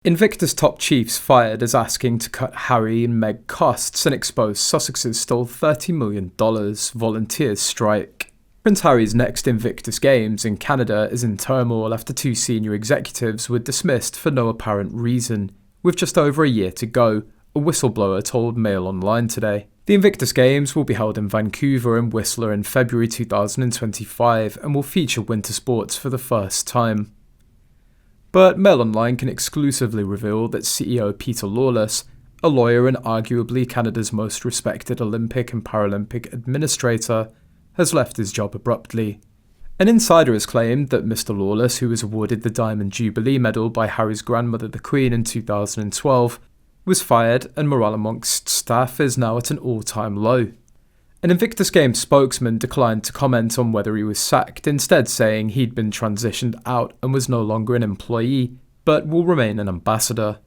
Invictus top chiefs fired as asking to cut Harry and Meg costs and expose Sussex's stole $30 million, volunteers strike. Prince Harry's next Invictus Games in Canada is in turmoil after two senior executives were dismissed for no apparent reason. With just over a year to go, a whistleblower told Mail Online today. The Invictus Games will be held in Vancouver and Whistler in February 2025 and will feature winter sports for the first time. But Mail Online can exclusively reveal that CEO Peter Lawless, a lawyer and arguably Canada's most respected Olympic and Paralympic administrator, has left his job abruptly. An insider has claimed that Mr. Lawless, who was awarded the Diamond Jubilee Medal by Harry's grandmother the Queen in 2012, was fired and morale amongst staff is now at an all-time low. An Invictus Games spokesman declined to comment on whether he was sacked, instead saying he'd been transitioned out and was no longer an employee, but will remain an ambassador.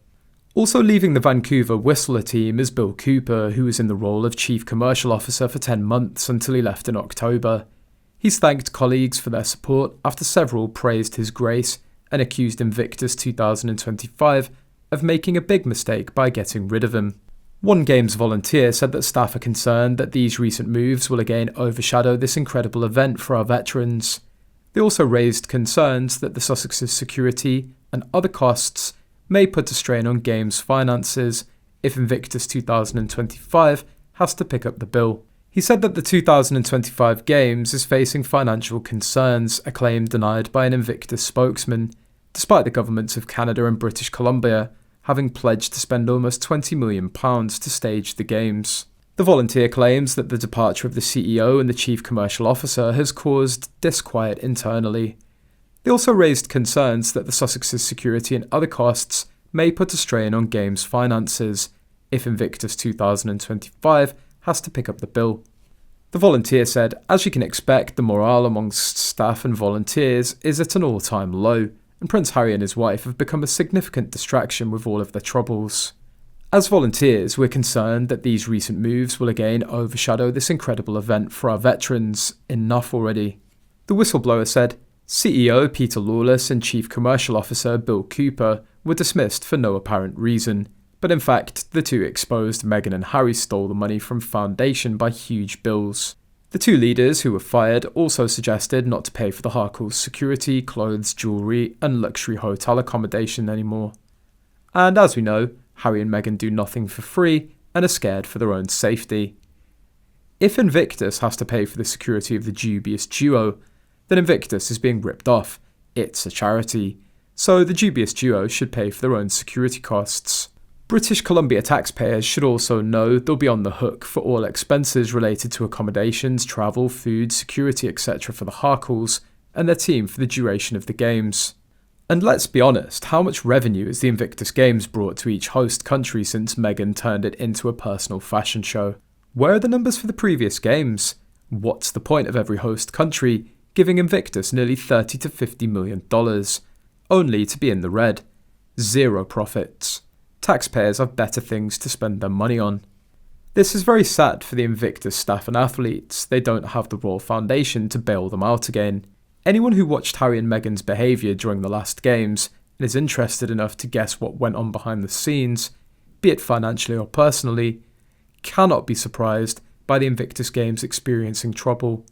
Also leaving the Vancouver Whistler team is Bill Cooper, who was in the role of Chief Commercial Officer for 10 months until he left in October. He's thanked colleagues for their support after several praised his grace and accused Invictus 2025 of making a big mistake by getting rid of him. One Games volunteer said that staff are concerned that these recent moves will again overshadow this incredible event for our veterans. They also raised concerns that the Sussex's security and other costs may put a strain on Games finances if Invictus 2025 has to pick up the bill. He said that the 2025 Games is facing financial concerns, a claim denied by an Invictus spokesman, despite the governments of Canada and British Columbia having pledged to spend almost £20 million to stage the Games. The volunteer claims that the departure of the CEO and the Chief Commercial Officer has caused disquiet internally. They also raised concerns that the Sussex's security and other costs may put a strain on Games finances if Invictus 2025 has to pick up the bill. The volunteer said, "As you can expect, the morale amongst staff and volunteers is at an all-time low, and Prince Harry and his wife have become a significant distraction with all of their troubles. As volunteers, we're concerned that these recent moves will again overshadow this incredible event for our veterans. Enough already." The whistleblower said, CEO Peter Lawless and Chief Commercial Officer Bill Cooper were dismissed for no apparent reason, but in fact, the two exposed Meghan and Harry stole the money from Foundation by huge bills. The two leaders who were fired also suggested not to pay for the Harkles' security, clothes, jewellery and luxury hotel accommodation anymore. And as we know, Harry and Meghan do nothing for free and are scared for their own safety. If Invictus has to pay for the security of the dubious duo, then Invictus is being ripped off. It's a charity, so the dubious duo should pay for their own security costs. British Columbia taxpayers should also know they'll be on the hook for all expenses related to accommodations, travel, food, security, etc. for the Harkles and their team for the duration of the Games. And let's be honest, how much revenue has the Invictus Games brought to each host country since Meghan turned it into a personal fashion show? Where are the numbers for the previous Games? What's the point of every host country giving Invictus nearly $30 to $50 million, only to be in the red? Zero profits. Taxpayers have better things to spend their money on. This is very sad for the Invictus staff and athletes. They don't have the Royal Foundation to bail them out again. Anyone who watched Harry and Meghan's behaviour during the last Games and is interested enough to guess what went on behind the scenes, be it financially or personally, cannot be surprised by the Invictus Games experiencing trouble.